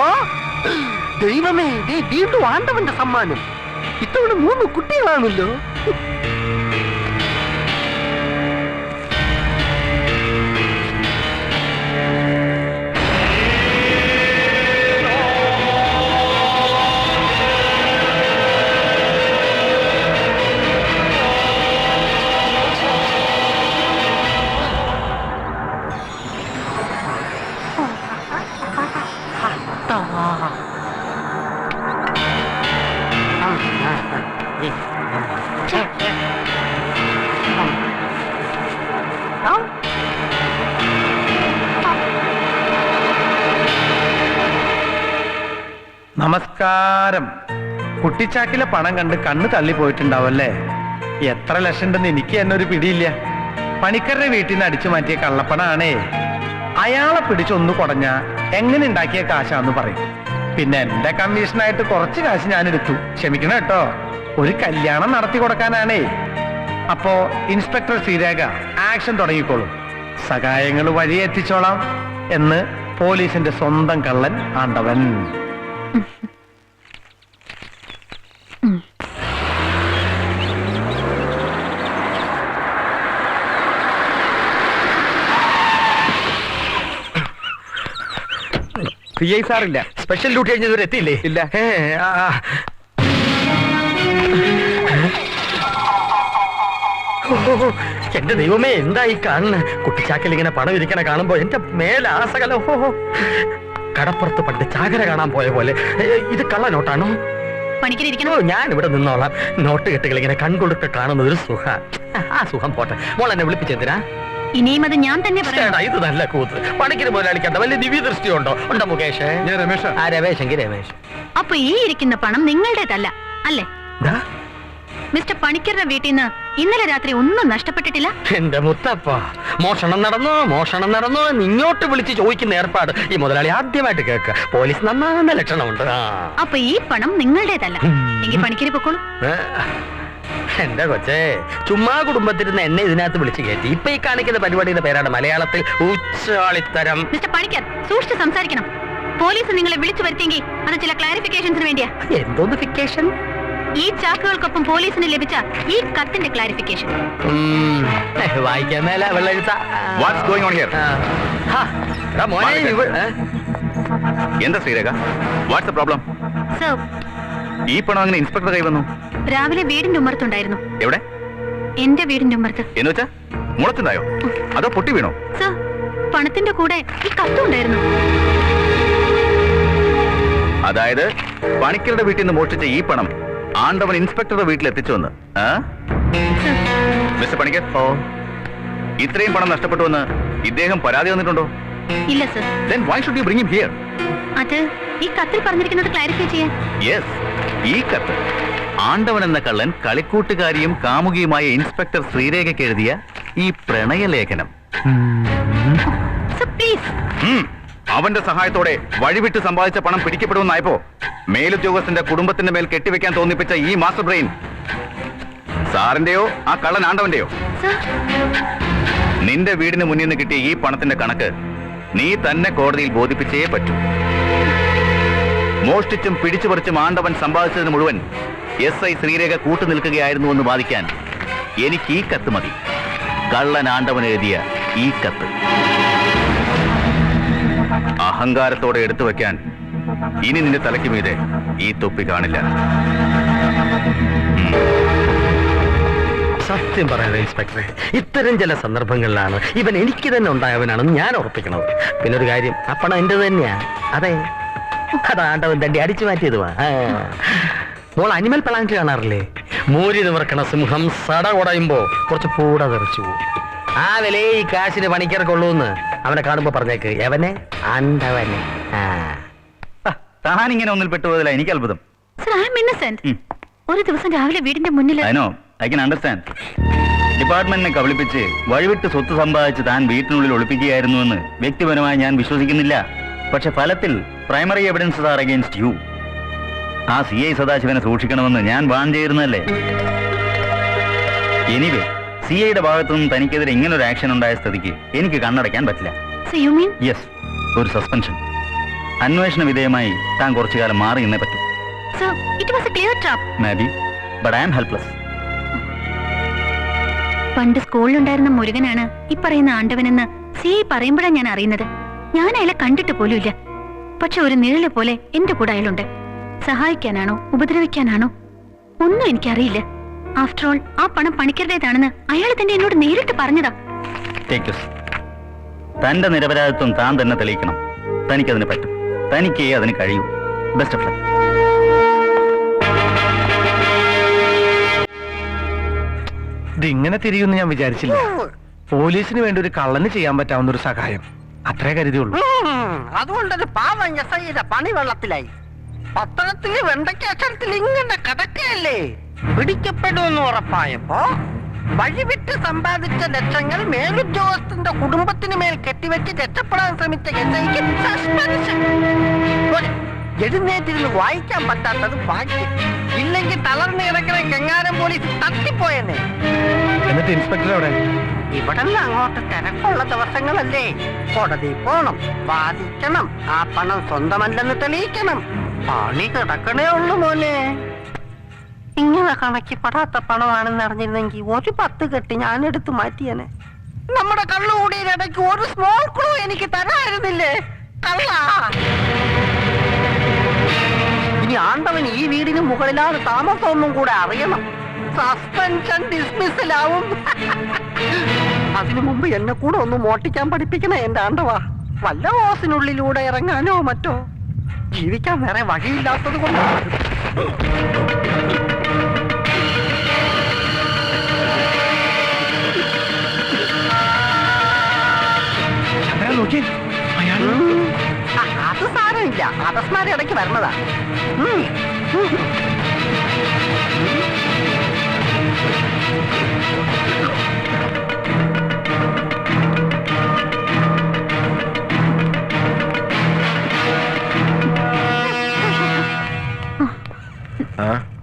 ഓ ദൈവമേ, വീണ്ടും ആണ്ടവന്റെ സമ്മാനം. ഇത്തവണ 3 കുട്ടികളാണല്ലോ. നമസ്കാരം. കുട്ടിച്ചാക്കിലെ പണം കണ്ട് കണ്ണ് തള്ളിപ്പോയിട്ടുണ്ടാവല്ലേ? എത്ര ലക്ഷം ഉണ്ടെന്ന് എനിക്ക് തന്നെ ഒരു പിടിയില്ല. പണിക്കരുടെ വീട്ടിൽ നിന്ന് അടിച്ചു മാറ്റിയ കള്ളപ്പണാണേ. അയാളെ പിടിച്ചൊന്നു കുടഞ്ഞ എങ്ങനെ ഉണ്ടാക്കിയ കാശാന്ന് പറയും. പിന്നെ എന്റെ കമ്മീഷനായിട്ട് കുറച്ച് കാശ് ഞാൻ എടുത്തു. ക്ഷമിക്കണം കേട്ടോ, ഒരു കല്യാണം നടത്തി കൊടുക്കാനാണേ. അപ്പോ ഇൻസ്പെക്ടർ ശ്രീരേഖ ആക്ഷൻ തുടങ്ങിക്കോളും. സഹായങ്ങൾ വഴി എത്തിച്ചോളാം എന്ന് പോലീസിന്റെ സ്വന്തം കള്ളൻ ആണ്ടവൻ. PI സാറില്ല. സ്പെഷ്യൽ ഡ്യൂട്ടി കഴിഞ്ഞതുവരെ എത്തിയില്ലേ? ഇല്ല. എന്റെ ദൈവമേ, എന്തായി കാണുന്ന? കുട്ടിച്ചാക്കൽ ഇങ്ങനെ പണം ഇരിക്കണ കാണുമ്പോ എന്റെ മേലാസകല. കടപ്പുറത്ത് പണ്ട് ചാകര കാണാൻ പോയ പോലെ. ഇത് കള്ള നോട്ടാണോ? ഞാൻ ഇവിടെ നിന്നോളാം. നോട്ട് കെട്ടുകൾ ഇങ്ങനെ കൺകൊടുത്ത് കാണുന്ന ഒരു സുഖം. ആ സുഖം പോട്ടെ. മോൾ എന്നെ വിളിപ്പിച്ചെന്തിനാ? ഇനിയും അത് ഞാൻ തന്നെ പറയാം. ഇത് നല്ല കൂത്ത്. പണിക്കിന് മുതലാളിക്കണ്ട വലിയ ദിവ്യദൃഷ്ടി ഉണ്ടോ? ഉണ്ടോ മുകേഷ്? ഞാൻ രമേഷ്. ആ രമേശെങ്കിൽ രമേശ്. അപ്പൊ ഈ ഇരിക്കുന്ന പണം നിങ്ങളുടേതല്ല അല്ലേ? മിസ്റ്റർ പണിക്കരുടെ വീട്ടിൽ നിന്ന് ഇന്നലെ രാത്രി ഒന്നും നഷ്ടപ്പെട്ടിട്ടില്ല. എന്റെ മുത്തപ്പ, മോഷണം നടന്നോ ഇങ്ങോട്ട് വിളിച്ച് ചോദിക്കുന്ന ഏർപ്പാട് ഈ മുതലാളി ആദ്യമായിട്ട് കേൾക്കുക. പോലീസ് നന്നാകുന്ന ലക്ഷണമുണ്ട്. അപ്പൊ ഈ പണം നിങ്ങളുടേതല്ല. എങ്കിൽ പണിക്കര് പൊക്കോളൂ. എന്റെ കൊച്ചേ, ചുമ്മാ കുടുംബത്തിരുന്ന് എന്നെ ഇതിനകത്ത് വിളിച്ച് കയറ്റി. ഇപ്പൊ ഈ കാണിക്കുന്ന പരിപാടിയുടെ പേരാണ് മലയാളത്തിൽ ഉച്ചാളിത്തരം. മിസ്റ്റർ പണിക്കർ, സൂക്ഷിച്ച് സംസാരിക്കണം. പോലീസ് നിങ്ങളെ വിളിച്ചു വരുത്തിയെങ്കിൽ അത് ചില ക്ലാരിഫിക്കേഷൻസിന് വേണ്ടിയാ. എന്തോന്ന് ഫിക്കേഷൻ? ഈ ചാക്കുകൾക്കൊപ്പം പോലീസിന് ലഭിച്ച ഈ കത്തിന്റെ ക്ലാരിഫിക്കേഷൻ. വായിക്കാൻ മേല വെള്ളെഴുത്ത. എന്താ Sreerekha, what's the problem? Sir, ഈ പണം അങ്ങനെ ഇൻസ്പെക്ടർ കൈ വന്നു? രാവിലെ വീടിന്റെ ഉമ്മറത്തുണ്ടായിരുന്നു. എവിടെ? എന്റെ വീടിന്റെ ഉമ്മറത്ത്. എന്ന് വെച്ചാ മുളച്ചുണ്ടായോ അതോ പൊട്ടി വീണോ? സർ, പണത്തിന്റെ കൂടെ ഈ കത്തും ഉണ്ടായിരുന്നു. അതായത് പണിക്കരുടെ വീട്ടിൽ നിന്ന് മോഷ്ടിച്ച ഈ പണം ആണ്ടവൻ ഇൻസ്പെക്ടറുടെ വീട്ടിൽ എത്തിച്ചുവെന്ന്. മിസ്റ്റർ പണിക്കർ, ഇത്രയും പണം നഷ്ടപ്പെട്ടുവെന്ന് ഇദ്ദേഹം പരാതി വന്നിട്ടുണ്ടോ? ഇല്ല sir. Then why should you bring him here? അത് ഈ കത്തിൽ പറഞ്ഞിരിക്കുന്നത് ക്ലാരിഫൈ ചെയ്യാൻ. Yes, ഈ കത്ത് ആണ്ടവൻ എന്ന കള്ളൻ കളിക്കൂട്ടുകാരിയും കാമുകിയുമായ ഇൻസ്പെക്ടർ ശ്രീരേഖയ്ക്ക് എഴുതിയ ഈ പ്രണയലേഖനം. അവന്റെ സഹായത്തോടെ വഴിവിട്ട് സമ്പാദിച്ച പണം പിടിക്കപ്പെടുമെന്നായപ്പോ മേലുദ്യോഗസ്ഥന്റെ കുടുംബത്തിന്റെ മേൽ കെട്ടിവെക്കാൻ തോന്നിപ്പിച്ച ഈ മാസ്റ്റർ ബ്രെയിൻ സാറിന്റെയോ ആ കള്ളൻ ആണ്ടവന്റെയോ? നിന്റെ വീടിന് മുന്നിൽ നിന്ന് കിട്ടിയ ഈ പണത്തിന്റെ കണക്ക് നീ തന്നെ കോടതിയിൽ ബോധിപ്പിച്ചേ പറ്റൂ. മോഷ്ടിച്ചും പിടിച്ചുപറിച്ചും ആണ്ടവൻ സമ്പാദിച്ചതിന് മുഴുവൻ SI ശ്രീരേഖ കൂട്ടുനിൽക്കുകയായിരുന്നു എന്ന് വാദിക്കാൻ എനിക്ക് ഈ കത്ത് മതി. കള്ളൻ ആണ്ടവൻ എഴുതിയ ഈ കത്ത് അഹങ്കാരത്തോടെ എടുത്തു വെക്കാൻ ഇനി നിന്റെ തലയ്ക്ക് മീതെ ഈ തൊപ്പി കാണില്ല. സത്യം പറയാതെ ഇൻസ്പെക്ടറെ, ഇത്തരം ചില സന്ദർഭങ്ങളിലാണ് ഇവൻ എനിക്ക് തന്നെ ഉണ്ടായവനാണെന്ന് ഞാൻ ഉറപ്പിക്കണത്. പിന്നെ ഒരു കാര്യം, ആ പണം എന്റെ തന്നെയാ. അതെ, അതാണ്ടവൻ തണ്ടി അടിച്ചു മാറ്റിയതുവാ. മോൾ അനിമൽ പ്ലാന്റ് കാണാറില്ലേ? മൂരി നിവർക്കണ സിംഹം സട കുടയുമ്പോ കുറച്ച് പൂട തെറിച്ചു പോകും. ആ വിലയെ ഈ കാശിന് പണിക്കിറക്കുള്ളൂന്ന് അവനെ കാണുമ്പോ പറഞ്ഞേക്ക്. എവനെ ആണ്ടവനെ. താനിങ്ങനെ ഒന്നിൽ പെട്ടുപോയതില്ല എനിക്ക് അത്ഭുതം. ഒരു ദിവസം രാവിലെ വീടിന്റെ മുന്നിൽ I can understand. ഡിപ്പാർട്ട്മെന്റിനെ കബളിപ്പിച്ച് വഴിവിട്ട് സ്വത്ത് സമ്പാദിച്ച് താൻ വീട്ടിനുള്ളിൽ ഒളിപ്പിക്കുകയായിരുന്നുവെന്ന് വ്യക്തിപരമായി ഞാൻ വിശ്വസിക്കുന്നില്ല. പക്ഷെ ഫലത്തിൽ primary evidence are against you. ആ CI സദാശിവനെ സൂക്ഷിക്കണമെന്ന് ഞാൻ വാൺ ചെയ്തിരുന്നല്ലേ. എനിവേ, CIയുടെ ഭാഗത്തുനിന്നും തനിക്കെതിരെ ഇങ്ങനൊരു ആക്ഷൻ ഉണ്ടായ സ്ഥിതിക്ക് എനിക്ക് കണ്ണടയ്ക്കാൻ പറ്റില്ല. യെസ്, ഒരു സസ്പെൻഷൻ. അന്വേഷണ വിധേയമായി താൻ കുറച്ചു കാലം മാറി നിന്നേ പറ്റൂ. Sir, it was a clear trap. Maybe, but I am helpless. പണ്ട് സ്കൂളിലുണ്ടായിരുന്ന മുരുകനാണ് ഈ പറയുന്ന ആണ്ടവനെന്ന് സി പറയുമ്പോഴാണ് ഞാൻ അറിയുന്നത്. ഞാൻ അയാളെ കണ്ടിട്ട് പോലുമില്ല. പക്ഷെ ഒരു നിഴല് പോലെ എന്റെ കൂടെ അയാളുണ്ട്. സഹായിക്കാനാണോ ഉപദ്രവിക്കാനാണോ ഒന്നും എനിക്കറിയില്ല. ആഫ്റ്റർ ഓൾ ആ പണം പണിക്കരുടേതാണെന്ന് അയാൾ തന്നെ എന്നോട് നേരിട്ട് പറഞ്ഞതാ. Take this. തന്റെ നിരപരാധിത്വം താൻ തന്നെ തെളിയിക്കണം. തനിക്കതിന് പറ്റും. തനിക്കേ അതിന് കഴിയൂ. Best of luck. ഇതിങ്ങനെ തിരിയുമെന്ന് ഞാൻ വിചാരിച്ചില്ല. പോലീസിന് വേണ്ടി ഒരു കള്ളന് ചെയ്യാൻ പറ്റാവുന്ന ഒരു സഹായം അത്രേ കരുതിയുള്ളൂ. അതുകൊണ്ടൊരു പാവം എസ്ഐയുടെ പണി വെള്ളത്തിലായി. പത്രത്തില് വെണ്ടയ്ക്ക അക്ഷരത്തിൽ ഇങ്ങനെ കിടക്കുകയല്ലേ. പിടിക്കപ്പെടുമെന്ന് ഉറപ്പായപ്പോ വഴിവിട്ട് സമ്പാദിച്ച ലക്ഷങ്ങൾ മേലുദ്യോഗസ്ഥന്റെ കുടുംബത്തിന് മേൽ കെട്ടിവെച്ച് രക്ഷപ്പെടാൻ ശ്രമിച്ച എസ്ഐക്ക് സസ്പെൻഷൻ. എഴുന്നേറ്റിരുന്ന് വായിക്കാൻ പറ്റാത്തത് ഭാഗ്യം. ഇല്ലെങ്കിൽ തളർന്നു കിടക്കുന്ന കെങ്ങാരം പോലീസ് തട്ടിപ്പോയെന്നെ. എന്നിട്ട് ഇൻസ്പെക്ടർ അവിടെ? ഇവിടെ അങ്ങോട്ട് തിരക്കുള്ള ദിവസങ്ങളല്ലേ. കോടതി പോണം, വാദിക്കണം, ആ പണം സ്വന്തമല്ലെന്ന് തെളിയിക്കണം. പണി കിടക്കണേ ഉള്ളു മോനെ. ഇങ്ങനെ കണക്കിപ്പെടാത്ത പണമാണെന്ന് അറിഞ്ഞിരുന്നെങ്കിൽ ഒരു 10 കെട്ടി ഞാൻ എടുത്തു മാറ്റിയനെ. നമ്മുടെ കള്ളുകൂടിയിലിടയ്ക്ക് ഒരു സ്മോൾ ക്ലൂ എനിക്ക് തരായിരുന്നില്ലേ കള്ള. ഇനി ആണ്ടവൻ ഈ വീടിന് മുകളിലാണ് താമസമൊന്നും കൂടെ അറിയണം. സസ്പെൻഷൻ ഡിസ്മിസിലാവും. അതിനു മുമ്പ് എന്നെ കൂടെ ഒന്ന് മോട്ടിക്കാൻ പഠിപ്പിക്കണേ എന്റെ ആണ്ടവാ. വല്ല ഓസിനുള്ളിലൂടെ ഇറങ്ങാനോ മറ്റോ. ജീവിക്കാൻ വേറെ വഴിയില്ലാത്തത് കൊണ്ട്. അത് സാരമില്ല, അപസ്മാരം ഇടയ്ക്ക് വരണതാ.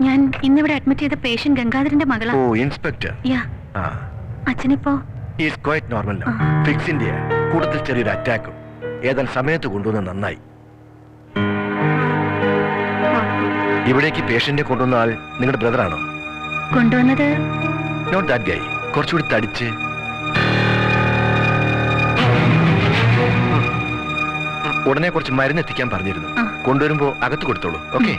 ഞാൻ ഇന്നിവിടെ അഡ്മിറ്റ് ചെയ്ത പേഷ്യന്റ് ഗംഗാധരന്റെ മകളാ. ഓ, ഇൻസ്പെക്ടർ. യാ. അച്ഛനിപ്പോ ഈസ് ക്വൈറ്റ് നോർമൽ നൗ. ഫിക്സിന്റെ കൂടുതൽ ചെറിയൊരു അറ്റാക്കും ഏതാനും സമയത്ത് കൊണ്ടുവന്ന് നന്നായി. ഇവിടേക്ക് പേഷ്യന്റിനെ കൊണ്ടുവന്ന ആൾ നിങ്ങളുടെ ബ്രദർ ആണോ? കൊണ്ടുവന്നത് നോട്ട് ദാറ്റ് ഗൈ. കുറച്ചുകൂടി തടിച്ച്. ഉടനെ കുറച്ച് മരുന്ന് എത്തിക്കാൻ പറഞ്ഞിരുന്നു. കൊണ്ടുവരുമ്പോ അകത്ത് കൊടുത്തോളൂ. ഓക്കെ.